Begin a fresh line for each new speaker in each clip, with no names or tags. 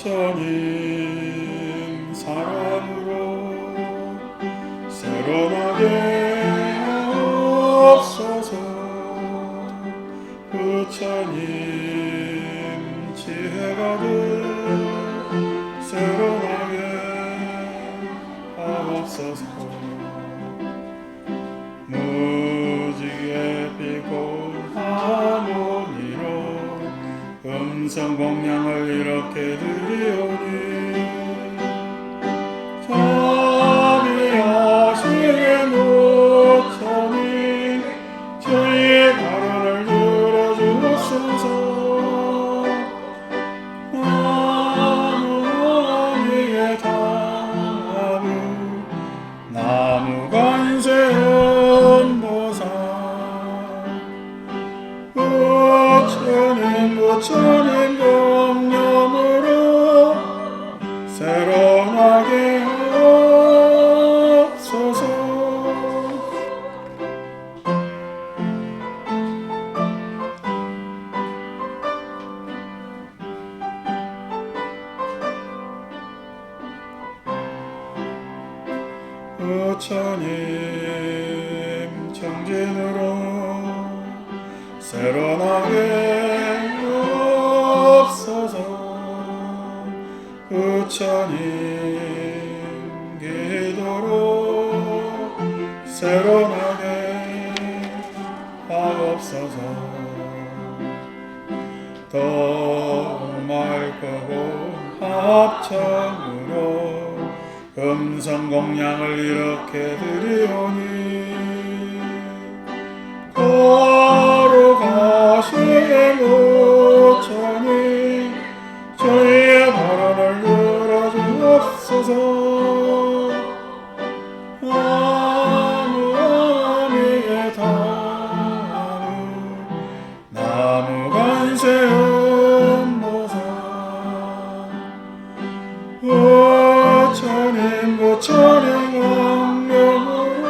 부처님 사랑으로 새로나게 하옵소서. 부처님 지혜가 새로나게 하옵소서. 무지개 피고 하모니로 음성공양을 이렇게 드리오니 자비하시는 부처님 저희의 발언을 들어주옵소서. 나무의 나무 나무관세음보살 부처님 명령으로 새로나게 하옵소서. 부처님 정진으로 새로나게 하옵소서. 부처님 기도로 새로나게 하옵소서. 더 맑고 합창으로 금성공양을 이렇게 드리오니 거룩하신 부처님 저희의 발언을 들어주옵소서. 나무아미의 나무 나무관세음보살 부처님 왕명으로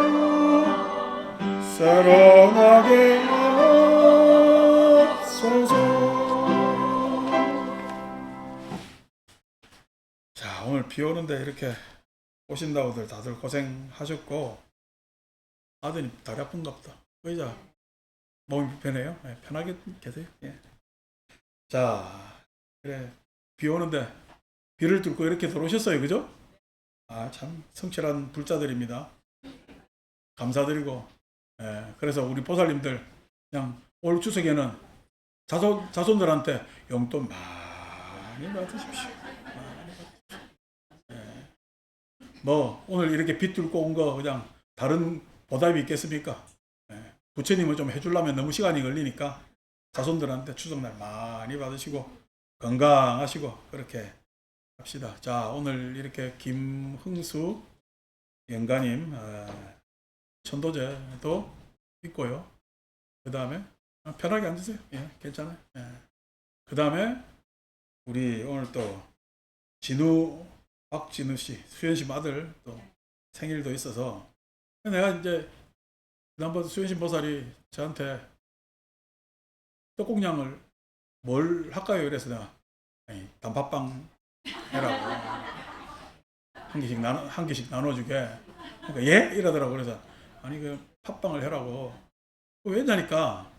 새로나게 하옵소서. 자, 오늘 비 오는데 이렇게 오신다고들 다들 고생하셨고, 아드님 다리 아픈가 보다. 의자 몸이 불편해요? 네, 편하게 계세요? 예. 자, 그래 비 오는데 비를 뚫고 이렇게 들어오셨어요, 그죠? 아, 참 성실한 불자들입니다. 감사드리고, 예, 그래서 우리 보살님들 그냥 올 추석에는 자손들한테 용돈 많이 받으십시오. 예. 뭐 오늘 이렇게 비 뚫고 온 거 그냥 다른 보답이 있겠습니까? 예. 부처님을 좀 해주려면 너무 시간이 걸리니까 자손들한테 추석날 많이 받으시고 건강하시고 그렇게 합시다. 자, 오늘 이렇게 김흥수 영가님 천도제도 있고요. 그 다음에 편하게 앉으세요. 예, 괜찮아요. 예. 그 다음에 우리 오늘 또 박진우 씨, 수현심 아들 또 생일도 있어서 내가 이제 지난번 수현심 보살이 저한테 떡국량을 뭘 할까요? 그래서 내가 단팥빵 해라고 한 개씩 나눠주게. 그러니까 예? 이러더라고. 그래서 아니 그 팥빵을 해라고. 왜냐니까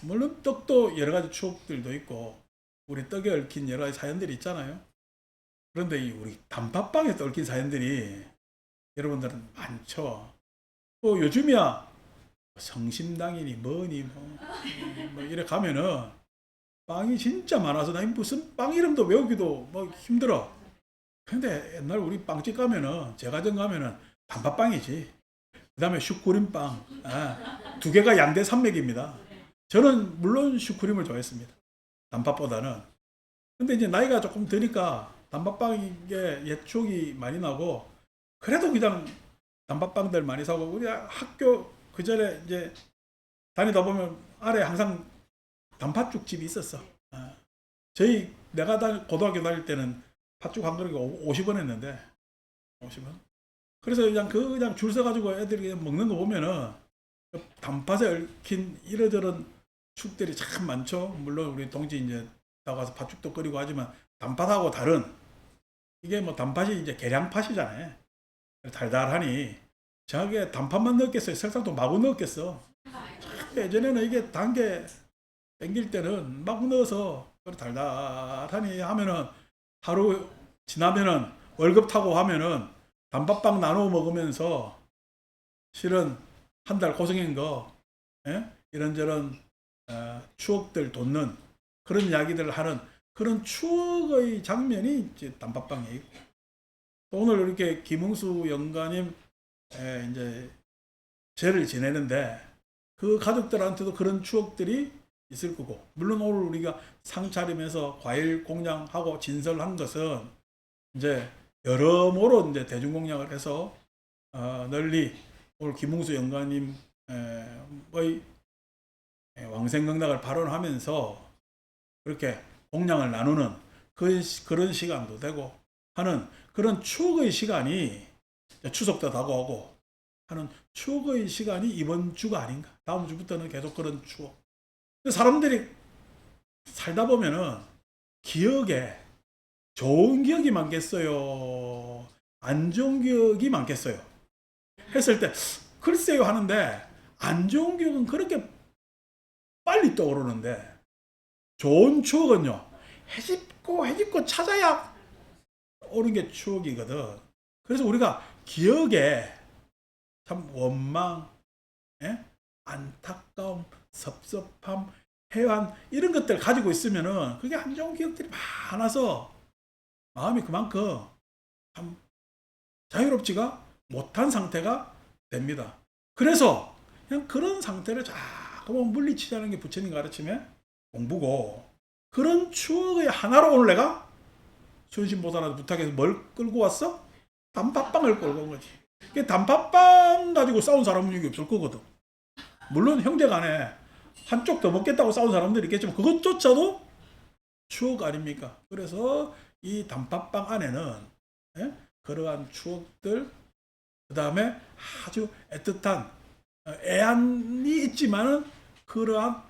물론 떡도 여러 가지 추억들도 있고 우리 떡에 얽힌 여러 가지 사연들이 있잖아요. 그런데 이 우리 단팥빵에 또 얽힌 사연들이 여러분들은 많죠. 또 요즘이야 성심당이니 뭐니 뭐 이래 가면은 빵이 진짜 많아서 나 무슨 빵 이름도 외우기도 뭐 힘들어. 근데 옛날 우리 빵집 가면은 제과점 가면은 단팥빵이지. 그 다음에 슈크림빵. 두 개가 양대 산맥입니다. 저는 물론 슈크림을 좋아했습니다. 단팥보다는. 근데 이제 나이가 조금 드니까 단팥빵에 옛 추억이 많이 나고 그래도 그냥 단팥빵들 많이 사고 우리 학교 그 전에 이제 다니다 보면 아래 항상 단팥죽집이 있었어. 내가 고등학교 다닐 때는 팥죽 한 그릇에 50원 했는데 50원. 그래서 그냥 줄 서가지고 애들이 먹는 거 보면은 단팥에 얽힌 이러저런 축들이 참 많죠. 물론 우리 동지 이제 나가서 팥죽도 끓이고 하지만 단팥하고 다른 이게 뭐 단팥이 이제 계량팥이잖아요. 달달하니 정확하게 단팥만 넣었겠어요? 설탕도 마구 넣었겠어? 예전에는 이게 단 게 땡길 때는 막 넣어서 달달하니 하면은 하루 지나면은 월급 타고 하면은 단팥빵 나눠 먹으면서 실은 한 달 고생한 거, 예? 이런저런 추억들 돋는 그런 이야기들을 하는 그런 추억의 장면이 이제 단팥빵에 있고, 또 오늘 이렇게 김흥수 영가님 이제 제를 지내는데 그 가족들한테도 그런 추억들이 있을 거고, 물론 오늘 우리가 상 차리면서 과일 공양하고 진설한 것은 이제 여러모로 이제 대중공양을 해서 널리 오늘 김웅수 영가님의 왕생극락을 발언하면서 그렇게 공양을 나누는 그런 시간도 되고 하는 그런 추억의 시간이 추석도 다가오고 하는 추억의 시간이 이번 주가 아닌가. 다음 주부터는 계속 그런 추억. 사람들이 살다 보면은 기억에 좋은 기억이 많겠어요? 안 좋은 기억이 많겠어요? 했을 때 글쎄요 하는데, 안 좋은 기억은 그렇게 빨리 떠오르는데 좋은 추억은요, 해집고 찾아야 오는 게 추억이거든. 그래서 우리가 기억에 참 원망, 안타까움, 섭섭함, 해안 이런 것들 가지고 있으면은 그게 안 좋은 기억들이 많아서 마음이 그만큼 참 자유롭지가 못한 상태가 됩니다. 그래서 그냥 그런 상태를 자꾸 물리치자는 게 부처님 가르침의 공부고, 그런 추억의 하나로 오늘 내가 순신보살한테 부탁해서 뭘 끌고 왔어? 단팥빵을 끌고 온 거지. 단팥빵 가지고 싸운 사람은 여기 없을 거거든. 물론 형제간에 한쪽 더 먹겠다고 싸운 사람들이 있겠지만 그것조차도 추억 아닙니까? 그래서 이 단팥빵 안에는 그러한 추억들, 그 다음에 아주 애틋한 애안이 있지만은 그러한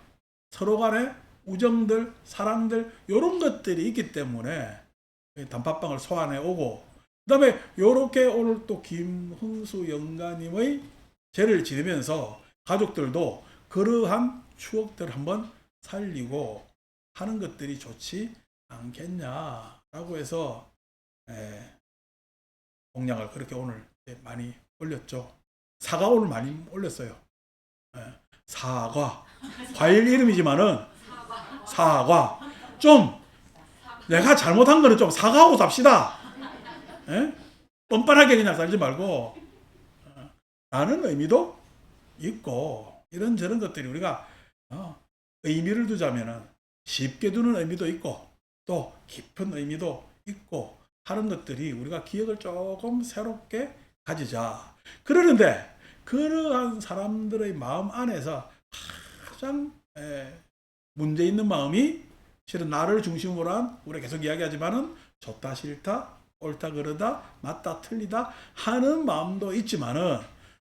서로 간의 우정들, 사랑들 이런 것들이 있기 때문에 단팥빵을 소환해 오고, 그 다음에 요렇게 오늘 또 김흥수 영가님의 제를 지내면서 가족들도 그러한 추억들을 한번 살리고 하는 것들이 좋지 않겠냐라고 해서 공약을 그렇게 오늘 많이 올렸죠. 사과 오늘 많이 올렸어요. 사과, 과일 이름이지만은 사과. 좀 내가 잘못한 거는 좀 사과하고 삽시다. 뻔뻔하게 그냥 살지 말고 라는 의미도 있고, 이런저런 것들이 우리가 의미를 두자면은 쉽게 두는 의미도 있고 또 깊은 의미도 있고 하는 것들이 우리가 기억을 조금 새롭게 가지자. 그러는데 그러한 사람들의 마음 안에서 가장 문제 있는 마음이 실은 나를 중심으로 한, 우리가 계속 이야기하지만은 좋다 싫다, 옳다 그르다, 맞다 틀리다 하는 마음도 있지만은,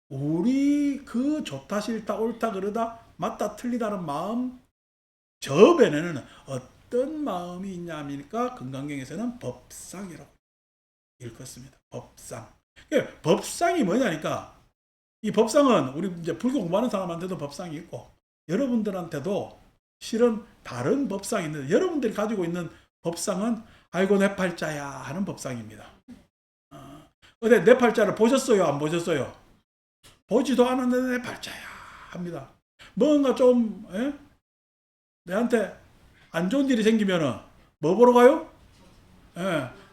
우리 그 좋다 싫다 옳다 그르다 맞다 틀리다는 마음 저 배에는 어떤 마음이 있냐 하니까 금강경에서는 법상이라고 읽었습니다. 법상. 법상이 뭐냐니까, 이 법상은 우리 이제 불교 공부하는 사람한테도 법상이 있고 여러분들한테도 실은 다른 법상이 있는데, 여러분들이 가지고 있는 법상은 아이고 내 팔자야 하는 법상입니다. 근데 내 팔자를 보셨어요? 안 보셨어요? 보지도 않았는데 내 팔자야 합니다. 뭔가 좀 내한테 안 좋은 일이 생기면은 뭐 보러 가요?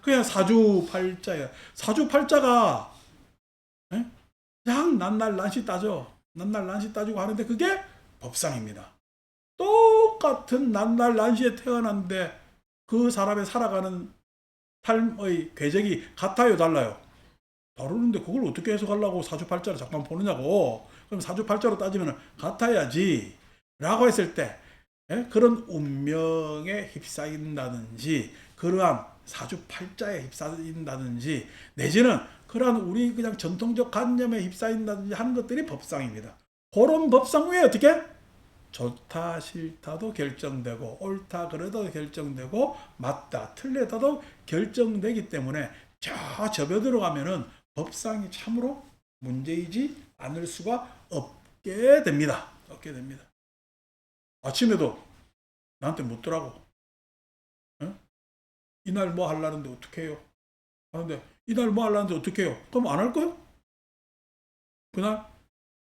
그냥 사주팔자야. 사주팔자가 그냥 난날 난시 따져. 난날 난시 따지고 하는데 그게 법상입니다. 똑같은 난날 난시에 태어났는데 그 사람의 살아가는 삶의 궤적이 같아요, 달라요? 다르는데 그걸 어떻게 해석하려고 사주팔자를 잠깐 보느냐고. 그럼 사주팔자로 따지면 같아야지 라고 했을 때 그런 운명에 휩싸인다든지 그러한 사주팔자에 휩싸인다든지 내지는 그러한 우리 그냥 전통적 관념에 휩싸인다든지 하는 것들이 법상입니다. 그런 법상 외에 어떻게? 좋다 싫다도 결정되고 옳다 그러다도 결정되고 맞다 틀리다도 결정되기 때문에 저 접어들어가면은 법상이 참으로 문제이지 않을 수가 없게 됩니다. 없게 됩니다. 아침에도 나한테 묻더라고. 어? 이날 뭐 하려는데 어떻게 해요? 하는데 이날 뭐 하려는데 어떻게 해요? 그럼 안 할 거요? 그날?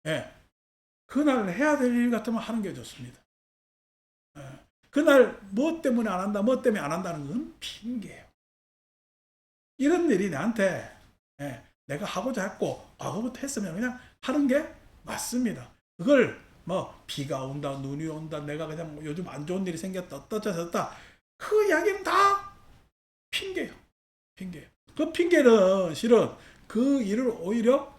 예. 그날 해야 될 일 같으면 하는 게 좋습니다. 예. 그날 뭐 때문에 안 한다, 뭐 때문에 안 한다는 건 핑계예요. 이런 일이 나한테 내가 하고자 했고 그것부터 했으면 그냥 하는 게 맞습니다. 그걸 뭐 비가 온다, 눈이 온다, 내가 그냥 뭐 요즘 안 좋은 일이 생겼다, 어쩌다 그 이야기는 다 핑계예요. 핑계. 그 핑계는 실은 그 일을 오히려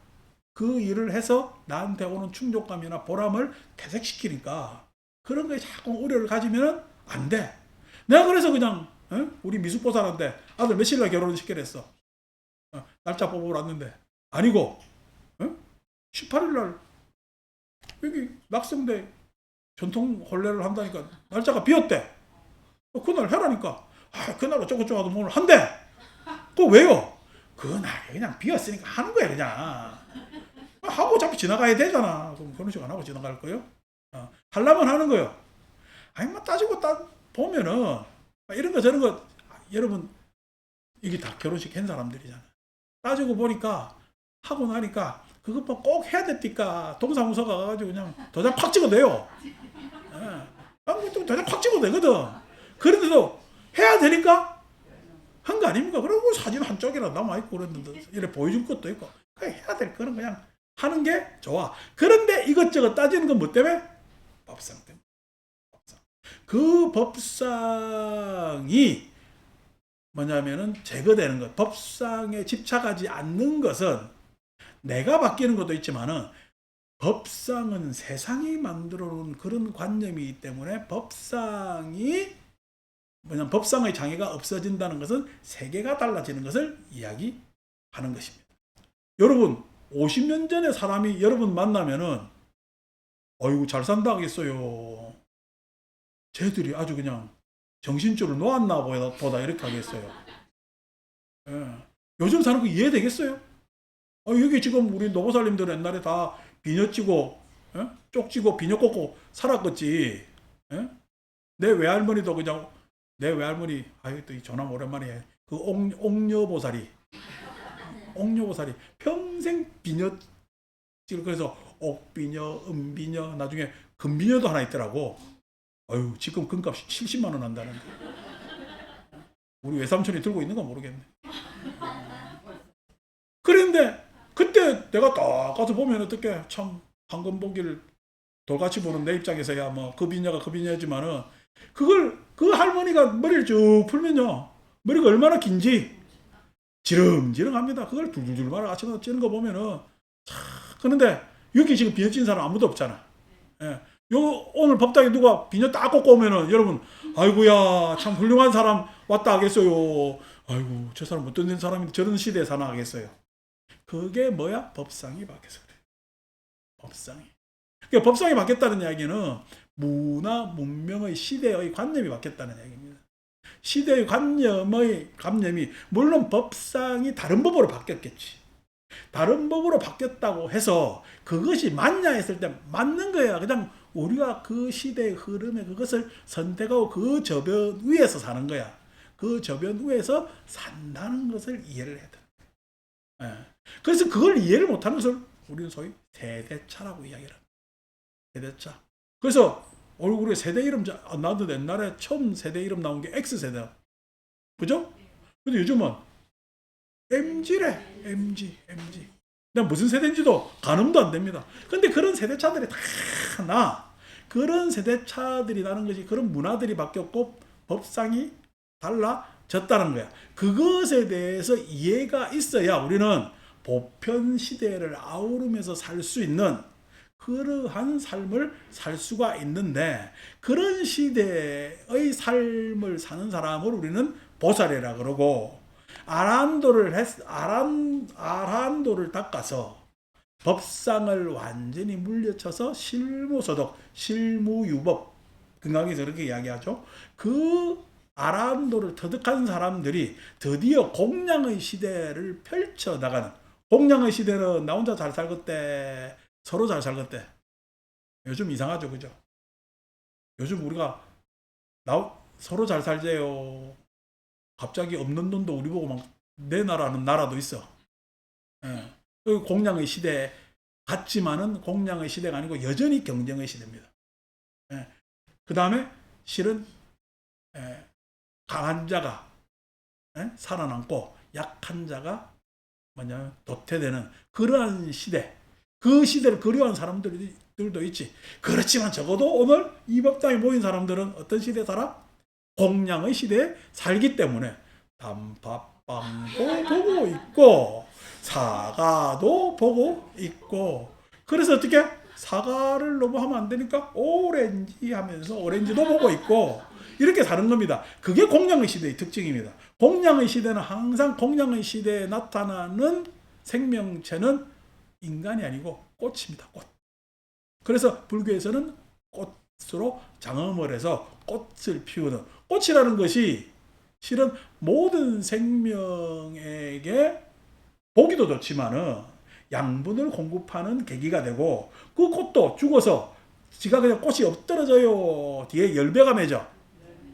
그 일을 해서 나한테 오는 충족감이나 보람을 퇴색시키니까 그런 거에 자꾸 우려를 가지면 안 돼. 내가 그래서 그냥 우리 미숙보살한테 아들 며칠 날 결혼을 시키랬어. 날짜 뽑으러 왔는데 아니고 18일 날 여기 낙성대 전통 혼례를 한다니까 날짜가 비었대. 그날 해라니까. 그날 어쩌고저쩌고 하도 뭘 한대. 그거 왜요? 그날이 그냥 비었으니까 하는 거야 그냥. 하고 어차피 지나가야 되잖아. 그럼 결혼식 안 하고 지나갈 거요? 하려면 하는 거요. 아니 뭐 따지고 보면은 이런 거 저런 거 여러분 이게 다 결혼식 한 사람들이잖아. 따지고 보니까 하고 나니까 그것 뭐 꼭 해야 됩니까? 동사무소 가가지고 그냥 도장 팍 찍어도 돼요. 도장 팍 찍어도 되거든. 그런데도 해야 되니까 한 거 아닙니까? 그리고 사진 한쪽이라도 남아있고 그랬는데 이래 보여줄 것도 있고 해야 될 거는 그냥 하는 게 좋아. 그런데 이것저것 따지는 건 뭐 때문에? 법상 때문에. 그 법상이 뭐냐면은 제거되는 것. 법상에 집착하지 않는 것은 내가 바뀌는 것도 있지만은 법상은 세상이 만들어 놓은 그런 관념이기 때문에 법상의 장애가 없어진다는 것은 세계가 달라지는 것을 이야기하는 것입니다. 여러분 50년 전에 사람이 여러분 만나면은 어이구 잘 산다 하겠어요. 쟤들이 아주 그냥 정신줄을 놓았나 보다 이렇게 하겠어요. 요즘 사는 거 이해되겠어요? 여기 지금 우리 노보살님들 옛날에 다 비녀 찌고 쪽지고 비녀 꽂고 살았겠지. 내 외할머니도 그냥 내 외할머니 또 이 전화 오랜만에 해. 그 옥녀보살이 평생 비녀 찌고 그래서 옥비녀, 은비녀 나중에 금비녀도 하나 있더라고. 지금 금값이 70만 원 한다는데. 우리 외삼촌이 들고 있는 건 모르겠네. 그런데 그때 내가 딱 가서 보면 어떻게 참 황금보기를 돌같이 보는 내 입장에서야 뭐 그 비녀가 그 비녀지만은 그걸 그 할머니가 머리를 쭉 풀면요 머리가 얼마나 긴지 지렁지렁합니다. 그걸 둘둘둘 말아 아침에 찌는 거 보면은 그런데 여기 지금 비녀 찐 사람 아무도 없잖아. 오늘 법당에 누가 비녀 딱 꽂고 오면은 여러분 아이고야 참 훌륭한 사람 왔다 하겠어요. 아이고 저 사람 어떤 사람인데 저런 시대에 사나 하겠어요. 그게 뭐야? 법상이 바뀌어서 그래. 법상이. 그러니까 법상이 바뀌었다는 이야기는 문화 문명의 시대의 관념이 바뀌었다는 이야기입니다. 시대의 관념이 물론 법상이 다른 법으로 바뀌었겠지. 다른 법으로 바뀌었다고 해서 그것이 맞냐 했을 때 맞는 거야. 그냥 우리가 그 시대의 흐름에 그것을 선택하고 그 저변 위에서 사는 거야. 그 저변 위에서 산다는 것을 이해를 해야 돼. 그래서 그걸 이해를 못하는 것을 우리는 소위 세대차라고 이야기를 합니다. 세대차. 그래서 얼굴에 세대 이름 나도 옛날에 처음 세대 이름 나온 게 X세대. 그죠? 근데 요즘은 MG래. MG. 난 무슨 세대인지도 가늠도 안 됩니다. 근데 그런 세대차들이 다 그런 세대차들이 나는 것이 그런 문화들이 바뀌었고 법상이 달라졌다는 거야. 그것에 대해서 이해가 있어야 우리는 보편 시대를 아우르면서 살 수 있는 그러한 삶을 살 수가 있는데 그런 시대의 삶을 사는 사람을 우리는 보살이라 그러고 아란도를 닦아서 법상을 완전히 물려쳐서 실무소득, 실무유법 건강에서 그렇게 이야기하죠. 그 아란도를 터득한 사람들이 드디어 공량의 시대를 펼쳐나가는, 공량의 시대는 나 혼자 잘 살겠대, 서로 잘 살겠대. 요즘 이상하죠, 그죠? 요즘 우리가 서로 잘 살재요. 갑자기 없는 돈도 우리 보고 막 내놔라는 나라도 있어. 예. 그 공량의 시대 같지만은 공량의 시대가 아니고 여전히 경쟁의 시대입니다. 예. 그 다음에 실은 강한 자가 살아남고 약한 자가 뭐냐면 도태되는 그러한 시대, 그 시대를 그리워하는 사람들도 있지. 그렇지만 적어도 오늘 이 법당에 모인 사람들은 어떤 시대에 살아? 공량의 시대에 살기 때문에 단팥빵도 보고 있고 사과도 보고 있고, 그래서 어떻게 사과를 너무 하면 안 되니까 오렌지 하면서 오렌지도 보고 있고 이렇게 사는 겁니다. 그게 공량의 시대의 특징입니다. 공량의 시대는 항상 공량의 시대에 나타나는 생명체는 인간이 아니고 꽃입니다. 꽃. 그래서 불교에서는 꽃으로 장엄을 해서 꽃을 피우는, 꽃이라는 것이 실은 모든 생명에게 보기도 좋지만은 양분을 공급하는 계기가 되고, 그 꽃도 죽어서 지가 그냥 꽃이 엎드러져요. 뒤에 열매가 맺어.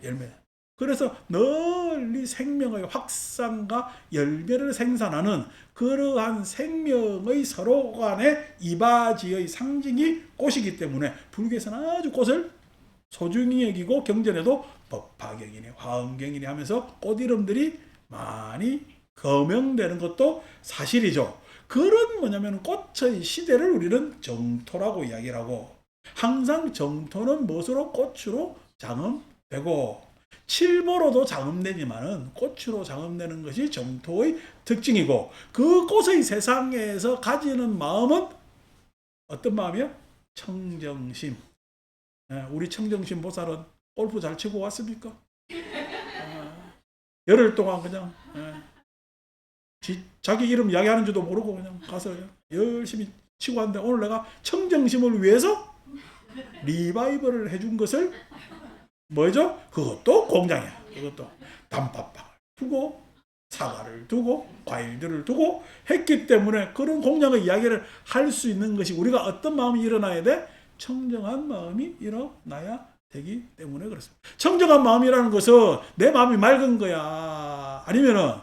열매. 그래서 널리 생명의 확산과 열매를 생산하는 그러한 생명의 서로 간의 이바지의 상징이 꽃이기 때문에 불교에서는 아주 꽃을 소중히 여기고 경전에도 법화경이니 화엄경이니 하면서 꽃 이름들이 많이 거명되는 것도 사실이죠. 그런 뭐냐면 꽃의 시대를 우리는 정토라고 이야기를 하고, 항상 정토는 무엇으로? 꽃으로 장엄되고, 칠보로도 장엄되지만은 꽃으로 장엄되는 것이 정토의 특징이고, 그 꽃의 세상에서 가지는 마음은 어떤 마음이요? 청정심. 우리 청정심 보살은 골프 잘 치고 왔습니까? 열흘 동안 그냥 자기 이름 이야기하는 줄도 모르고 그냥 가서 그냥 열심히 치고 왔는데, 오늘 내가 청정심을 위해서 리바이벌을 해준 것을 뭐죠? 그것도 공장이야. 그것도 단팥빵을 두고 사과를 두고 과일들을 두고 했기 때문에 그런 공장의 이야기를 할 수 있는 것이, 우리가 어떤 마음이 일어나야 돼? 청정한 마음이 일어나야 되기 때문에 그렇습니다. 청정한 마음이라는 것은 내 마음이 맑은 거야, 아니면은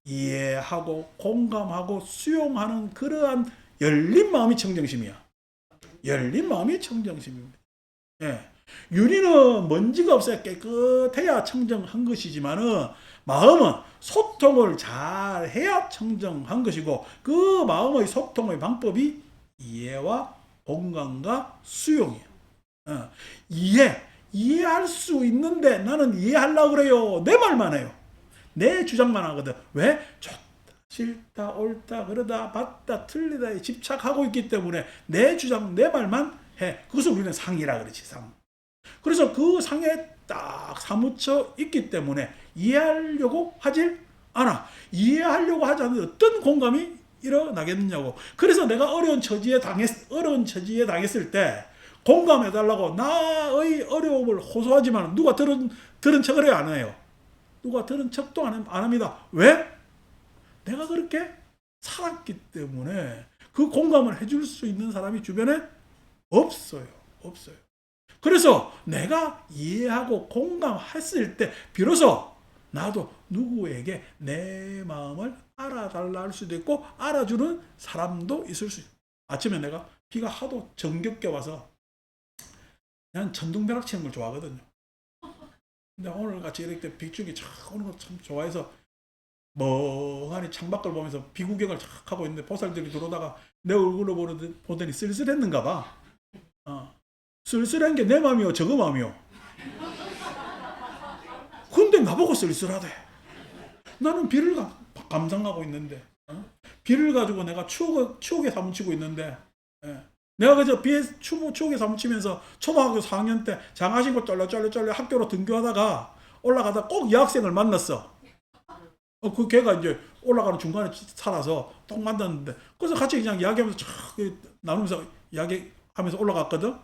이해하고 공감하고 수용하는 그러한 열린 마음이 청정심이야. 열린 마음이 청정심입니다. 예. 유리는 먼지가 없어야 깨끗해야 청정한 것이지만은 마음은 소통을 잘 해야 청정한 것이고, 그 마음의 소통의 방법이 이해와 공감과 수용이에요. 이해할 수 있는데 나는 이해하려고 그래요. 내 말만 해요. 내 주장만 하거든. 왜? 좋다, 싫다, 옳다, 그러다, 맞다, 틀리다에 집착하고 있기 때문에 내 주장, 내 말만 해. 그것을 우리는 상이라 그러지, 상. 그래서 그 상에 딱 사무쳐 있기 때문에 이해하려고 하질 않아. 이해하려고 하지 않는 어떤 공감이 일어나겠느냐고. 그래서 내가 어려운 처지에 당했을 때 공감해달라고 나의 어려움을 호소하지만 누가 들은 척을 해요, 안 해요? 누가 들은 척도 안 합니다. 왜? 내가 그렇게 살았기 때문에 그 공감을 해줄 수 있는 사람이 주변에 없어요. 없어요. 그래서 내가 이해하고 공감했을 때 비로소 나도 누구에게 내 마음을 알아달라 할 수도 있고 알아주는 사람도 있을 수 있어요. 아침에 내가 비가 하도 정겹게 와서 난 천둥벼락 치는 걸 좋아하거든요. 근데 오늘 같이 이렇게 빗줄기 착 오는 거 참 좋아해서 멍하니 창밖을 보면서 비구경을 착 하고 있는데 보살들이 들어오다가 내 얼굴을 보더니 쓸쓸했는가 봐. 쓸쓸한 게 내 마음이요, 저거 마음이요? 근데 나보고 쓸쓸하대. 나는 비를 감상하고 있는데, 비를 가지고 내가 추억에 사무치고 있는데, 내가 그저 비에 추억에 사무치면서 초등학교 4학년 때 장화 신고 쫄래 학교로 등교하다가 올라가다 꼭 여학생을 만났어. 그 걔가 이제 올라가는 중간에 살아서 딱 만났는데, 그래서 같이 그냥 이야기하면서 쫙 나누면서 이야기하면서 올라갔거든.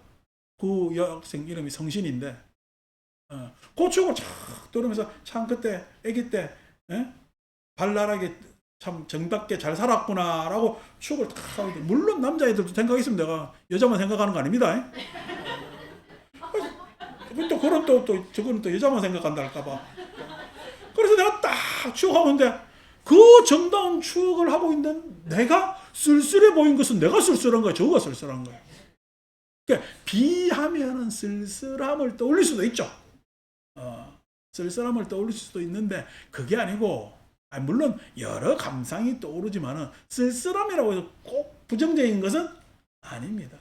그 여학생 이름이 성신인데, 그 추억을 쫙 들으면서 참 그때 아기 때 발랄하게 참 정답게 잘 살았구나라고 추억을 탁 하게 돼. 물론 남자애들도 생각했으면 내가 여자만 생각하는 거 아닙니다. 또 그런 또 저거는 또 여자만 생각한다 할까봐. 그래서 내가 딱 추억하고 있는데 그 정다운 추억을 하고 있는 내가 쓸쓸해 보인 것은 내가 쓸쓸한 거야, 저가 쓸쓸한 거야. 그러니까 비하면은 쓸쓸함을 떠올릴 수도 있죠. 쓸쓸함을 떠올릴 수도 있는데 그게 아니고, 물론 여러 감상이 떠오르지만은 쓸쓸함이라고 해서 꼭 부정적인 것은 아닙니다.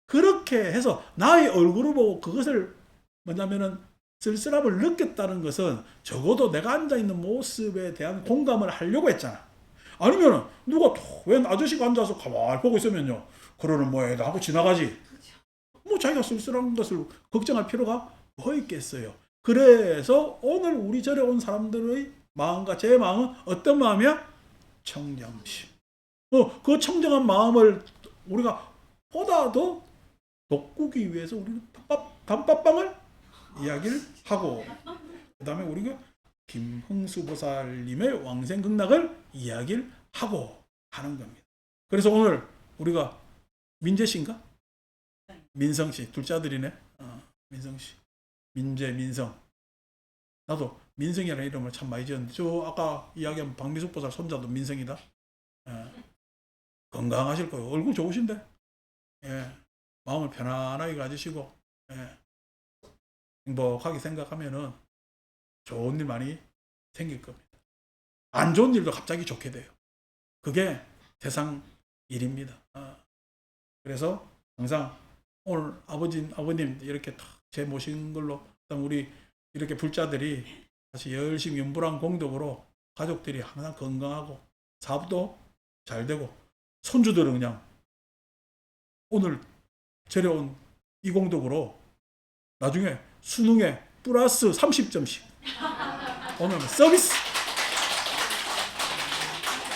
그렇게 해서 나의 얼굴을 보고 그것을 뭐냐면은 쓸쓸함을 느꼈다는 것은 적어도 내가 앉아있는 모습에 대한 공감을 하려고 했잖아. 아니면은 누가 웬 아저씨가 앉아서 가만히 보고 있으면요, 그러는 뭐야 하고 지나가지. 뭐 자기가 쓸쓸한 것을 걱정할 필요가 뭐 있겠어요. 그래서 오늘 우리 절에 온 사람들의 마음과 제 마음은 어떤 마음이야? 청정심. 그 청정한 마음을 우리가 보다 더 돋구기 위해서 우리는 단팥빵을 이야기를 하고, 그 다음에 우리가 김흥수 보살님의 왕생극락을 이야기를 하고 하는 겁니다. 그래서 오늘 우리가 민재씨인가? 민성씨, 둘째 아들이네. 민성씨. 민재, 민성. 나도 민성이라는 이름을 참 많이 지었는데, 저 아까 이야기한 박미숙 보살 손자도 민성이다. 건강하실 거예요. 얼굴 좋으신데. 마음을 편안하게 가지시고, 행복하게 생각하면은 좋은 일 많이 생길 겁니다. 안 좋은 일도 갑자기 좋게 돼요. 그게 세상 일입니다. 그래서 항상 오늘 아버님 이렇게 제 모신 걸로, 우리 이렇게 불자들이 다시 열심히 연불한 공덕으로 가족들이 항상 건강하고 사업도 잘 되고, 손주들은 그냥 오늘 절에 온 이 공덕으로 나중에 수능에 플러스 30점씩 오늘 서비스.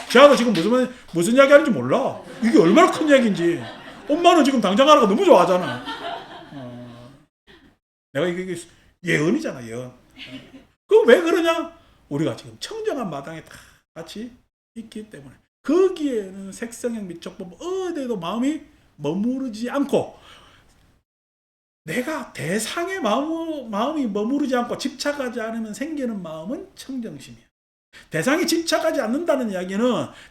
제가 지금 무슨 이야기 하는지 몰라. 이게 얼마나 큰 이야기인지. 엄마는 지금 당장 하나가 너무 좋아하잖아. 내가 이게 예언이잖아, 예언. 그럼 왜 그러냐? 우리가 지금 청정한 마당에 다 같이 있기 때문에. 거기에는 색성형 미촉법 어디에도 마음이 머무르지 않고, 내가 대상의 마음이 머무르지 않고 집착하지 않으면 생기는 마음은 청정심이야. 대상이 집착하지 않는다는 이야기는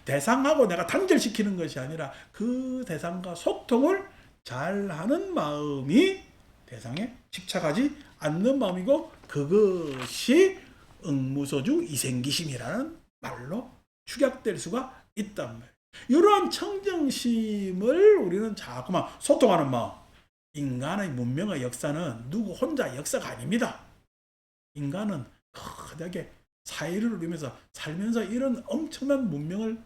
대상하고 내가 단절시키는 것이 아니라 그 대상과 소통을 잘하는 마음이 대상에 집착하지 않는 마음이고, 그것이 응무소주 이생기심이라는 말로 축약될 수가 있단 말이에요. 이러한 청정심을 우리는 자꾸만 소통하는 마음. 인간의 문명의 역사는 누구 혼자 역사가 아닙니다. 인간은 거대하게 사회를 누리면서 살면서 이런 엄청난 문명을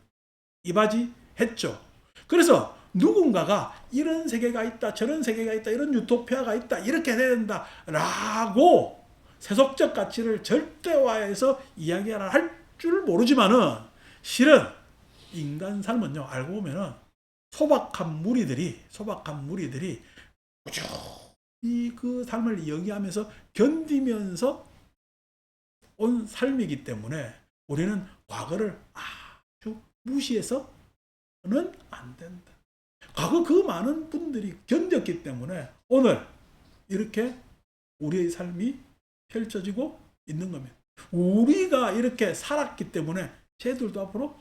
이바지했죠. 그래서 누군가가 이런 세계가 있다, 저런 세계가 있다, 이런 유토피아가 있다, 이렇게 해야 된다 라고 세속적 가치를 절대화해서 이야기를 할 줄 모르지만은, 실은 인간 삶은요, 알고 보면은 소박한 무리들이 꾸준히 그 삶을 영위하면서 견디면서 온 삶이기 때문에 우리는 과거를 아주 무시해서는 안 된다. 과거 그 많은 분들이 견뎠기 때문에 오늘 이렇게 우리의 삶이 펼쳐지고 있는 겁니다. 우리가 이렇게 살았기 때문에 쟤들도 앞으로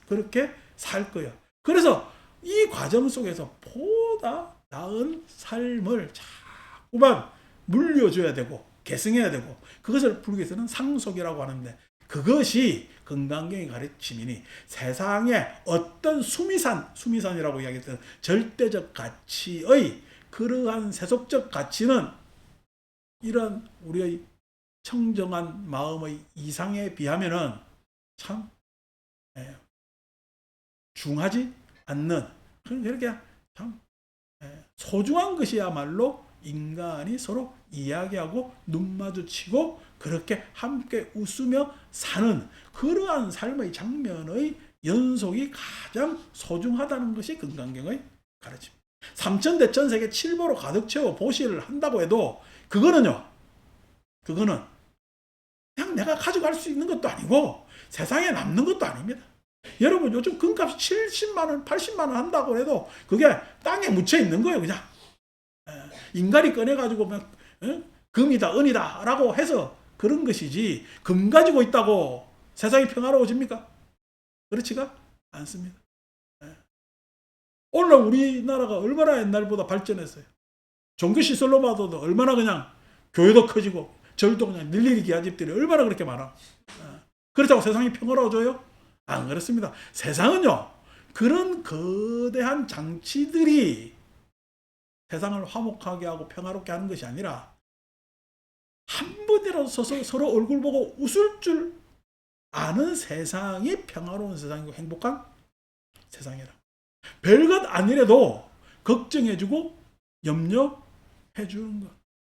그렇게 살 거야. 그래서 이 과정 속에서 보다 나은 삶을 자꾸만 물려줘야 되고 계승해야 되고, 그것을 불교에서는 상속이라고 하는데, 그것이 건강경의 가르침이니 세상에 어떤 수미산이라고 이야기했던 절대적 가치의 그러한 세속적 가치는 이런 우리의 청정한 마음의 이상에 비하면은 참 중하지 않는, 그렇게 참 소중한 것이야말로 인간이 서로 이야기하고 눈 마주치고 그렇게 함께 웃으며 사는 그러한 삶의 장면의 연속이 가장 소중하다는 것이 건강경의 가르침입니다. 삼천대천세계 칠보로 가득 채워 보시를 한다고 해도 그거는요, 그거는 그냥 내가 가져갈 수 있는 것도 아니고 세상에 남는 것도 아닙니다. 여러분 요즘 금값이 70만 원, 80만 원 한다고 해도 그게 땅에 묻혀 있는 거예요. 그냥 인간이 꺼내가지고 금이다 은이다 라고 해서 그런 것이지 금 가지고 있다고 세상이 평화로워집니까? 그렇지가 않습니다. 오늘날 우리나라가 얼마나 옛날보다 발전했어요. 종교시설로 봐도 얼마나 그냥 교회도 커지고 절도 그냥 일일이 기아집들이 얼마나 그렇게 많아. 그렇다고 세상이 평화로워져요? 안 그렇습니다. 세상은요 그런 거대한 장치들이 세상을 화목하게 하고 평화롭게 하는 것이 아니라 한 번이라도 서서 서로 얼굴 보고 웃을 줄 아는 세상이 평화로운 세상이고 행복한 세상이라. 별것 아니래도 걱정해주고 염려해주는 것.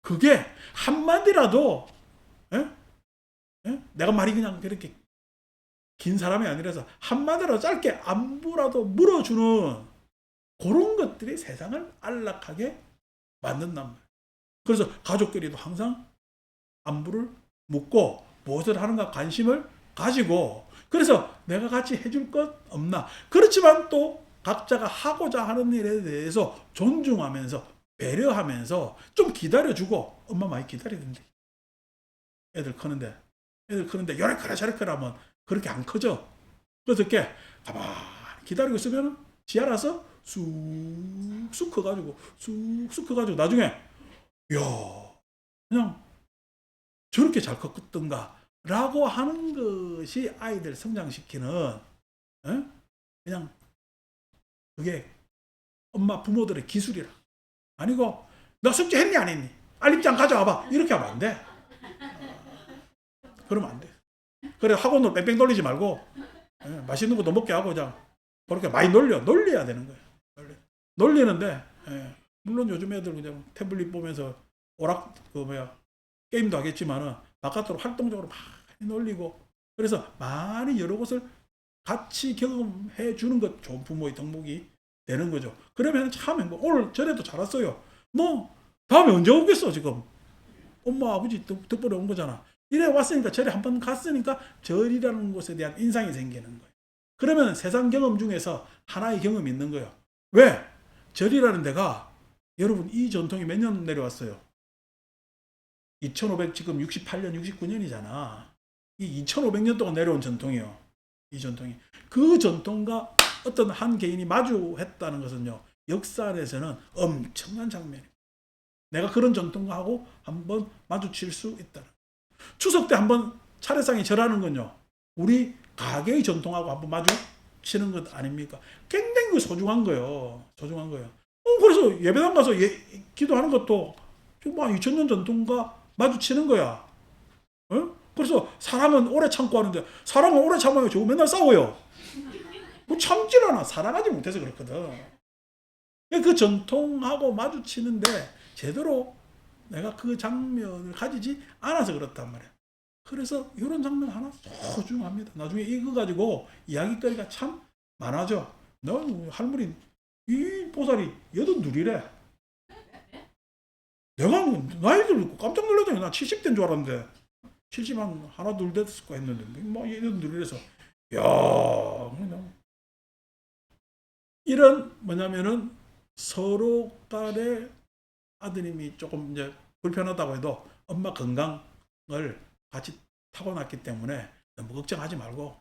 그게 한마디라도 내가 말이 그냥 그렇게 긴 사람이 아니라서 한마디라도 짧게 안부라도 물어주는 그런 것들이 세상을 안락하게 만든단 말이에요. 그래서 가족끼리도 항상 안부를 묻고 무엇을 하는가 관심을 가지고 그래서 내가 같이 해줄 것 없나. 그렇지만 또 각자가 하고자 하는 일에 대해서 존중하면서 배려하면서 좀 기다려주고 엄마 많이 기다리던데 애들 크는데 요래커라 저래커라 하면 그렇게 안 커져. 그래서 이렇게 가만히 기다리고 있으면 지 알아서 쑥쑥 커가지고 쑥쑥 커가지고 나중에 야 그냥 저렇게 잘 컸던가 라고 하는 것이 아이들 성장시키는 그냥 그게 엄마 부모들의 기술이라. 아니고 너 숙제 했니 안 했니? 알림장 가져와봐 이렇게 하면 안 돼. 그러면 안 돼. 그래 학원으로 뺑뺑 돌리지 말고 맛있는 것도 먹게 하고 그냥 그렇게 많이 놀려야 되는 거예요. 놀리는데 물론 요즘 애들 그냥 태블릿 보면서 게임도 하겠지만은 바깥으로 활동적으로 많이 놀리고 그래서 많이 여러 곳을 같이 경험해 주는 것 좋은 부모의 덕목이 되는 거죠. 그러면 참 행복. 오늘 전에도 잘 왔어요. 뭐 다음에 언제 오겠어 지금. 엄마 아버지 덕분에 온 거잖아. 이래 왔으니까 절에 한번 갔으니까 절이라는 곳에 대한 인상이 생기는 거예요. 그러면 세상 경험 중에서 하나의 경험이 있는 거예요. 왜? 절이라는 데가 여러분 이 전통이 몇 년 내려왔어요? 2500 지금 68년 69년이잖아. 이 2500년 동안 내려온 전통이요. 이 전통이. 그 전통과 어떤 한 개인이 마주했다는 것은요. 역사 안에서는 엄청난 장면이에요. 내가 그런 전통과 하고 한번 마주칠 수 있다. 추석 때 한번 차례상에 절하는 건요. 우리 가게의 전통하고 한번 마주치는 것 아닙니까? 굉장히 소중한 거예요. 소중한 거예요. 그래서 예배당 가서 기도하는 것도 지금 2000년 전통과 마주치는 거야. 그래서 사람은 오래 참고 하는데 사람은 오래 참아요. 저거 맨날 싸워요. 뭐 참질 않아. 사랑하지 못해서 그렇거든. 그 전통하고 마주치는데 제대로 내가 그 장면을 가지지 않아서 그렇단 말이야. 그래서 이런 장면 하나 소중합니다. 나중에 이거 가지고 이야기거리가 참 많아져. 너 할머니 이 보살이 82이래. 내가 나이 들고 깜짝 놀랐잖아. 나 70대인 줄 알았는데 70한 하나 둘 됐을 거 했는데 뭐 82이래서 야 그냥 이런 뭐냐면은 서로 간에 아드님이 조금 이제 불편하다고 해도 엄마 건강을 같이 타고났기 때문에 너무 걱정하지 말고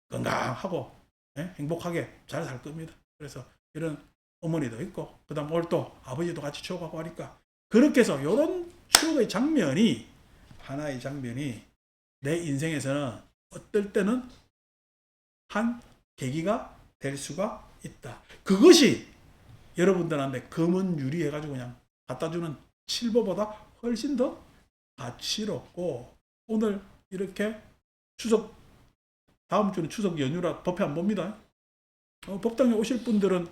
건강하고 행복하게 잘 살 겁니다. 그래서 이런 어머니도 있고 그다음 오늘 또 아버지도 같이 추억하고 하니까 그렇게 해서 이런 추억의 장면이 하나의 장면이 내 인생에서는 어떨 때는 한 계기가 될 수가 있다. 그것이 여러분들한테 금은 유리해가지고 그냥 갖다주는 실버보다 훨씬 더 가치롭고 오늘 이렇게 추석 다음 주는 추석 연휴라 법회 안 봅니다. 법당에 오실 분들은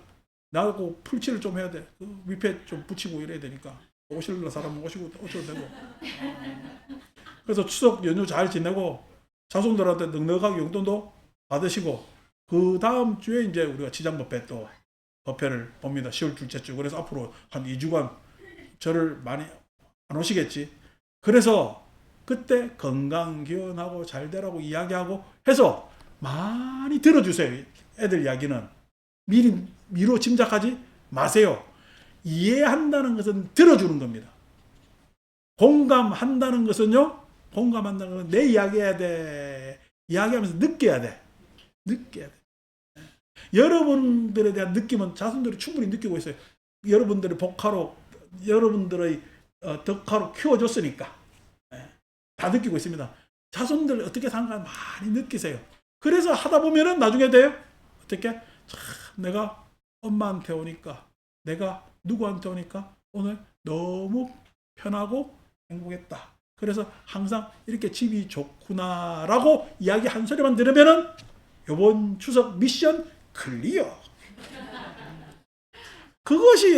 나하고 풀칠을 좀 해야 돼. 그 위패 좀 붙이고 이래야 되니까 오실 사람은 오시고 오셔도 되고. 그래서 추석 연휴 잘 지내고 자손들한테 넉넉하게 용돈도 받으시고 그 다음 주에 이제 우리가 지장법회 또 법회를 봅니다. 10월 둘째 주. 그래서 앞으로 한 2주간 저를 많이 안 오시겠지. 그래서 그때 건강기원하고 잘 되라고 이야기하고 해서 많이 들어주세요. 애들 이야기는 미루 짐작하지 마세요. 이해한다는 것은 들어주는 겁니다. 공감한다는 것은요, 공감한다는 것은 내 이야기해야 돼. 이야기하면서 느껴야 돼. 느껴야 돼. 여러분들에 대한 느낌은 자손들이 충분히 느끼고 있어요. 여러분들의 복화로, 여러분들의 덕화로 키워줬으니까. 다 느끼고 있습니다. 자손들 어떻게 사는가 많이 느끼세요. 그래서 하다 보면은 나중에 돼요. 어떻게? 참, 내가 엄마한테 오니까, 내가 누구한테 오니까 오늘 너무 편하고 행복했다. 그래서 항상 이렇게 집이 좋구나라고 이야기 한 소리만 들으면은 이번 추석 미션 클리어. 그것이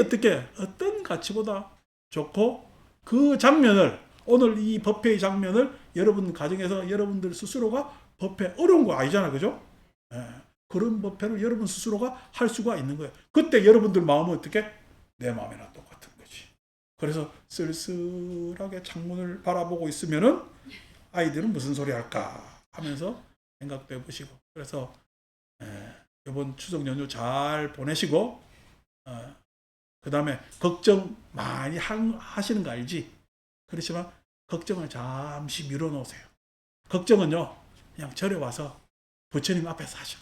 어떤 가치보다 좋고, 그 장면을, 오늘 이 법회의 장면을 여러분 가정에서 여러분들 스스로가 법회, 어려운 거 아니잖아, 그죠? 그런 법회를 여러분 스스로가 할 수가 있는 거예요. 그때 여러분들 마음은 내 마음이나 똑같은 거지. 그래서 쓸쓸하게 창문을 바라보고 있으면은 아이들은 무슨 소리 할까 하면서 생각도 해보시고, 그래서 이번 추석 연휴 잘 보내시고, 그 다음에 걱정 많이 하시는 거 알지? 그렇지만 걱정을 잠시 밀어놓으세요. 걱정은요, 그냥 절에 와서 부처님 앞에서 하셔.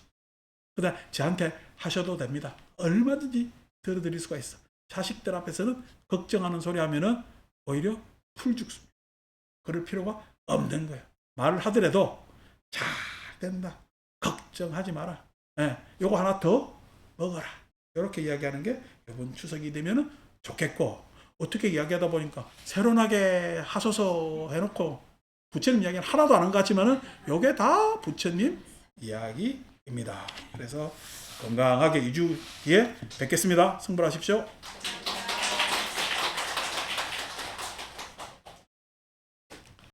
그 다음에 저한테 하셔도 됩니다. 얼마든지 들어드릴 수가 있어. 자식들 앞에서는 걱정하는 소리 하면은 오히려 풀 죽습니다. 그럴 필요가 없는 거예요. 말을 하더라도 잘 된다. 걱정하지 마라. 요거 하나 더 먹어라. 이렇게 이야기하는 게 이번 추석이 되면은 좋겠고, 어떻게 이야기하다 보니까 새로나게 하소서 해놓고 부처님 이야기는 하나도 안 한 것 같지만은 요게 다 부처님 이야기입니다. 그래서 건강하게 2주 뒤에 뵙겠습니다. 승불하십시오.